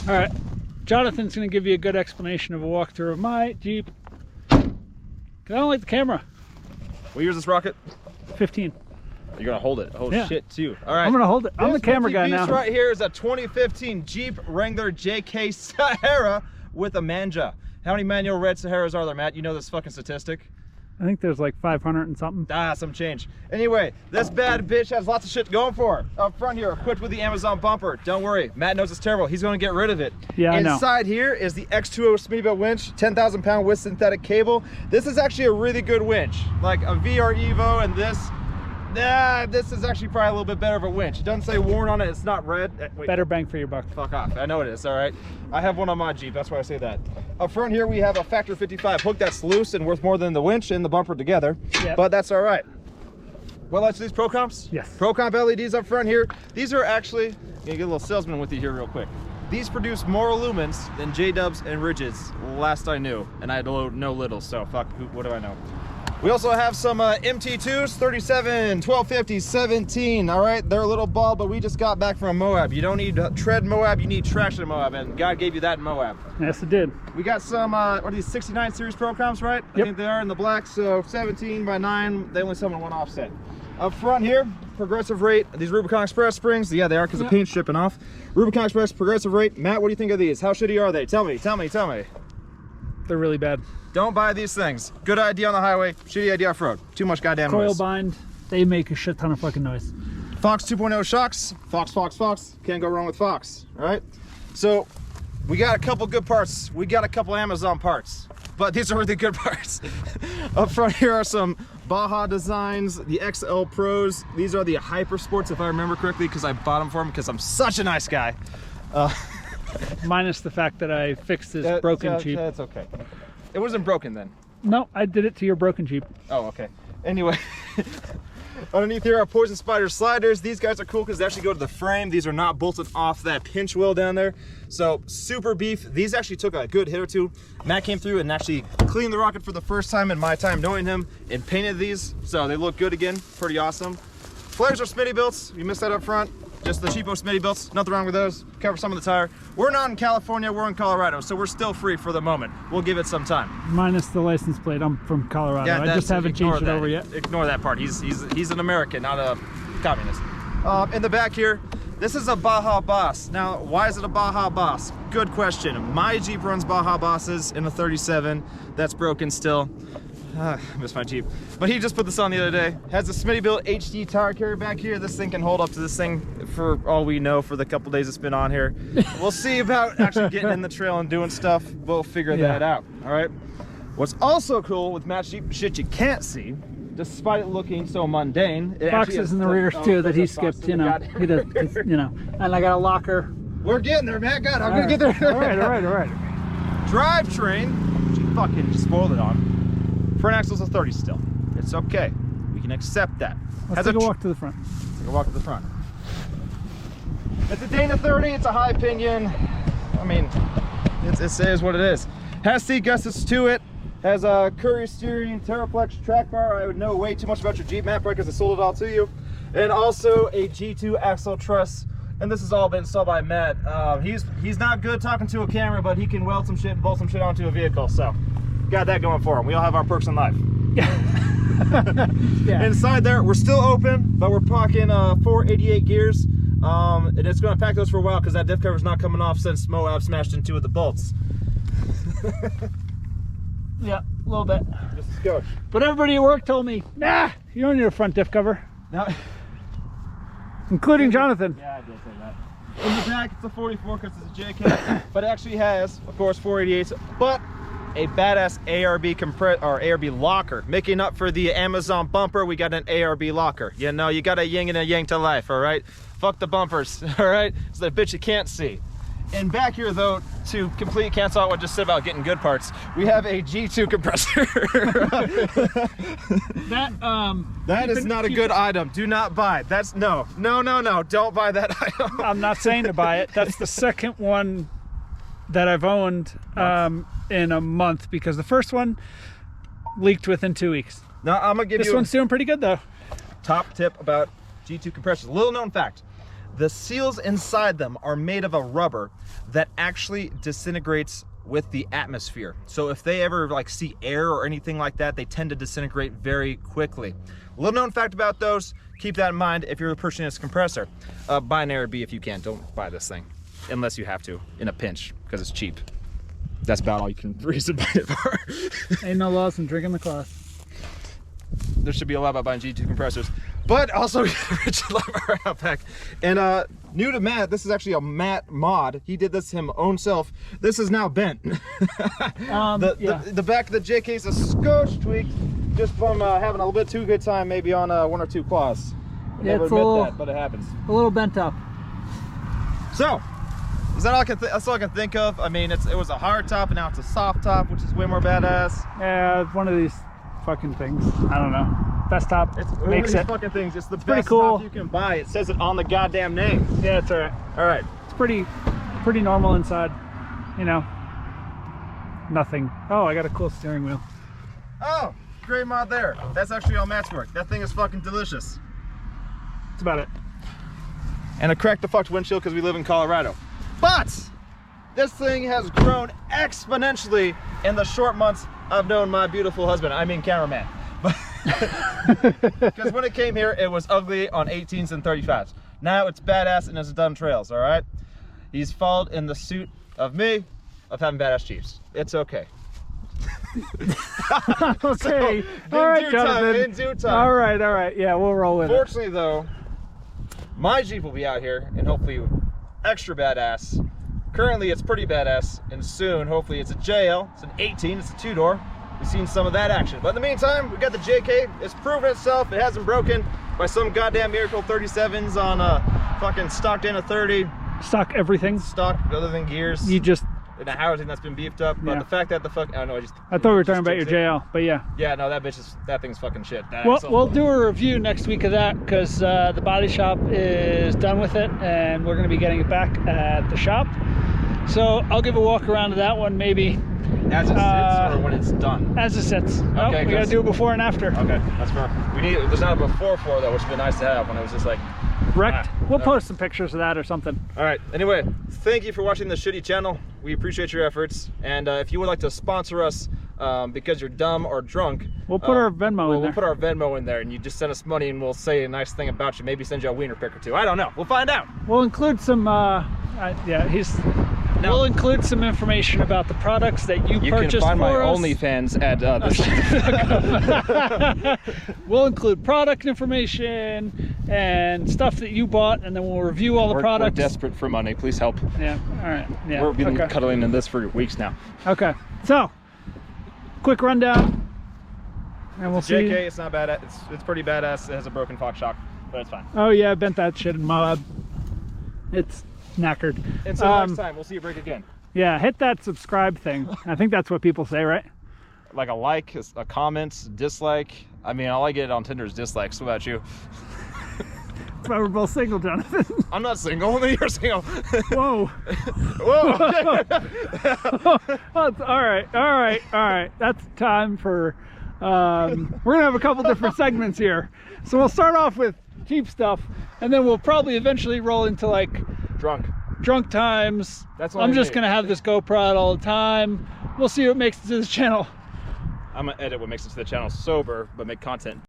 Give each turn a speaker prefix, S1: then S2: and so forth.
S1: All right, Jonathan's going to give you a good explanation of a walkthrough of my Jeep. Cause I don't like the camera.
S2: What year is this rocket?
S1: 15.
S2: You're gonna hold it. Oh
S1: yeah.
S2: Shit, too. All right.
S1: I'm gonna hold it. I'm the camera guy now.
S2: This right here is a 2015 Jeep Wrangler JK Sahara with a Manja. How many manual red Saharas are there, Matt? You know this fucking statistic?
S1: I think there's like 500 and something.
S2: Ah, some change. Anyway, this bad bitch has lots of shit going for her. Up front here, equipped with the Amazon bumper. Don't worry, Matt knows it's terrible. He's gonna get rid of it.
S1: Yeah, I know.
S2: Inside here is the X2O Smittybilt winch, 10,000 pound with synthetic cable. This is actually a really good winch. Like a VR Evo and this, this is actually probably a little bit better of a winch. It doesn't say worn on it, it's not red. Wait.
S1: Better bang for your buck.
S2: Fuck off, I know it is, all right? I have one on my Jeep, that's why I say that. Up front here, we have a factor 55 hook that's loose and worth more than the winch and the bumper together, but that's all right. What lights are these? Pro Comps?
S1: Yes.
S2: Pro Comp LEDs up front here. These are actually, I'm gonna get a little salesman with you here real quick. These produce more lumens than J-Dubs and Rigids, last I knew, and I know little, so fuck, what do I know? We also have some MT2s, 37, 1250, 17, all right? They're a little bald, but we just got back from Moab. You don't need tread Moab, you need traction Moab, and God gave you that in Moab.
S1: Yes, it did.
S2: We got some, what are these, 69 series Pro Comps, right?
S1: Yep.
S2: I think they are in the black, so 17 by 9, they only sell in one offset. Up front here, progressive rate, these Rubicon Express springs, yeah, they are because the paint's shipping off. Rubicon Express progressive rate. Matt, what do you think of these? How shitty are they? Tell me.
S1: They're really bad.
S2: Don't buy these things. Good idea on the highway, shitty idea off-road. Too much goddamn
S1: Coil
S2: noise.
S1: bind, they make a shit ton of fucking noise.
S2: Fox 2.0 shocks, Fox. Can't go wrong with Fox, all right? So, we got a couple good parts. We got a couple Amazon parts, but these are really good parts. Up front here are some Baja designs, the XL Pros. These are the Hyper Sports, if I remember correctly, because I bought them for them because I'm such a nice guy.
S1: Minus the fact that I fixed this broken Jeep.
S2: That's okay. It wasn't broken then.
S1: No, I did it to your broken Jeep.
S2: Oh, okay. Anyway, underneath here are Poison Spider sliders. These guys are cool because they actually go to the frame. These are not bolted off that pinch wheel down there. So super beef. These actually took a good hit or two. Matt came through and actually cleaned the rocket for the first time in my time knowing him and painted these. So they look good again, pretty awesome. Flares are Smittybilts. You missed that up front. Just the cheapo Smittybilts, nothing wrong with those. Cover some of the tire. We're not in California, we're in Colorado, so we're still free for the moment. We'll give it some time.
S1: Minus the license plate, I'm from Colorado.
S2: Yeah,
S1: I just haven't changed it over yet.
S2: Ignore that part, he's an American, not a communist. In the back here, this is a Baja Boss. Now, why is it a Baja Boss? Good question. My Jeep runs Baja Bosses in a 37, that's broken still. I miss my Jeep. But he just put this on the other day. Has a Smittybilt HD tire carrier back here. This thing can hold up to this thing for all we know for the couple days it's been on here. We'll see about actually getting in the trail and doing stuff. We'll figure that out, all right? What's also cool with Matt's Jeep, shit you can't see, despite it looking so mundane.
S1: Boxes in the rears too that he skipped, you know. He does, you know. And I got a locker.
S2: We're getting there, Matt. God, I'm gonna get there.
S1: All right.
S2: Drivetrain, which you fucking just spoiled it on. Front axle's a 30 still. It's okay. We can accept that.
S1: Let's take a walk to the front.
S2: Take a walk to the front. It's a Dana 30. It's a high pinion. I mean, it says what it is. Has seat gussets to it. Has a Curry steering, Terraflex track bar. I would know way too much about your Jeep, Matt, because I sold it all to you. And also a G2 axle truss. And this has all been installed by Matt. He's not good talking to a camera, but he can weld some shit and bolt some shit onto a vehicle. So. Got that going for them. We all have our perks in life. Yeah. Inside there, we're still open, but we're packing 488 gears. And it's going to pack those for a while because that diff cover's not coming off since Moab smashed in 2 of the bolts.
S1: Yeah, a little bit.
S2: Just a skosh.
S1: But everybody at work told me, nah, you don't need a front diff cover.
S2: No.
S1: Including Jonathan.
S2: Yeah, I did say that. In the back, it's a 44 because it's a JK, but it actually has, of course, 488s, but a badass ARB locker. Making up for the Amazon bumper, we got an ARB locker. You know, you got a yin and a yang to life, all right? Fuck the bumpers, all right? It's that bitch you can't see. And back here, though, to completely cancel out what I just said about getting good parts, we have a G2 compressor. That is not a good item. Do not buy. That's no. Don't buy that item.
S1: I'm not saying to buy it. That's the second one that I've owned in a month because the first one leaked within 2 weeks.
S2: Now I'm gonna give
S1: this one's doing pretty good though.
S2: Top tip about G2 compressors. Little known fact. The seals inside them are made of a rubber that actually disintegrates with the atmosphere. So if they ever like see air or anything like that, they tend to disintegrate very quickly. Little known fact about those, keep that in mind if you're purchasing this compressor. Buy an Air B if you can, don't buy this thing. Unless you have to, in a pinch, because it's cheap. That's about all you can reason buy it for.
S1: Ain't no loss in drinking the cloth.
S2: There should be a lot about buying G2 compressors. But also, Richard Lover Outback. And new to Matt, this is actually a Matt mod. He did this him own self. This is now bent. The back of the J case is scotch tweaked just from having a little bit too good time maybe on one or two claws.
S1: Yeah,
S2: Never admit that, but it happens.
S1: A little bent up.
S2: So, is that all that's all I can think of? I mean, it was a hard top and now it's a soft top, which is way more badass.
S1: Yeah, it's one of these fucking things. I don't know. Best top.
S2: It's
S1: makes it.
S2: Fucking things. It's the
S1: pretty
S2: best
S1: cool.
S2: top you can buy. It says it on the goddamn name.
S1: Yeah, it's alright.
S2: All right.
S1: It's pretty normal inside. You know, nothing. Oh, I got a cool steering wheel.
S2: Oh, great mod there. That's actually all Matt's work. That thing is fucking delicious.
S1: That's about it.
S2: And a cracked the fucked windshield because we live in Colorado. But this thing has grown exponentially in the short months I've known my beautiful husband. I mean cameraman. Because when it came here, it was ugly on 18s and 35s. Now it's badass and it's done trails, all right? He's followed in the suit of me, of having badass Jeeps. It's okay.
S1: Okay.
S2: So,
S1: all right, Jonathan.
S2: In due time.
S1: All right. Yeah, we'll roll with it.
S2: Fortunately, though, my Jeep will be out here and hopefully extra badass. Currently, it's pretty badass, and soon, hopefully, it's a JL. It's an 18. It's a two-door. We've seen some of that action. But in the meantime, we got the JK. It's proven itself. It hasn't broken by some goddamn miracle. 37s on a fucking stock Dana 30.
S1: Stock everything.
S2: Stock other than gears.
S1: You just.
S2: In a housing that's been beefed up. But
S1: Yeah.
S2: the fact that the fuck, I don't know.
S1: I thought we were talking about your JL, but yeah.
S2: Yeah, no, that thing's fucking shit.
S1: We'll do a review next week of that because the body shop is done with it and we're going to be getting it back at the shop. So I'll give a walk around to that one maybe.
S2: As it sits or when it's done?
S1: As it sits. Nope,
S2: Okay,
S1: we got to do it before and after.
S2: Okay, that's fair. There's not a before for though, which would be nice to have when it was just like
S1: Wrecked. We'll post some pictures of that or something.
S2: All right. Anyway, thank you for watching this shitty channel. We appreciate your efforts. And if you would like to sponsor us because you're dumb or drunk,
S1: we'll put our Venmo in there.
S2: We'll put our Venmo in there, and you just send us money, and we'll say a nice thing about you. Maybe send you a wiener pic or two. I don't know. We'll find out.
S1: We'll include some. We'll include some information about the products that you purchased
S2: can find
S1: for
S2: my
S1: us.
S2: OnlyFans at this.
S1: We'll include product information and stuff that you bought, and then we'll review all the products.
S2: We're desperate for money. Please help.
S1: Yeah. All right. Yeah.
S2: We've been cuddling in this for weeks now.
S1: Okay. So, quick rundown, and we'll see.
S2: JK, it's not bad. It's pretty badass. It has a broken Fox shock, but it's fine.
S1: Oh yeah, I bent that shit in Moab. It's knackered.
S2: Until next time, we'll see you break again.
S1: Yeah, hit that subscribe thing. I think that's what people say, right?
S2: Like a like, a comment, dislike. I mean, all I get on Tinder is dislikes. What about you?
S1: That's why we're both single, Jonathan.
S2: I'm not single, only you're single.
S1: Whoa.
S2: Whoa.
S1: All right. That's time for, we're gonna have a couple different segments here. So we'll start off with Jeep stuff, and then we'll probably eventually roll into like drunk times. I'm just gonna have this GoPro out all the time. We'll see what makes it to this channel.
S2: I'm gonna edit what makes it to the channel sober, but make content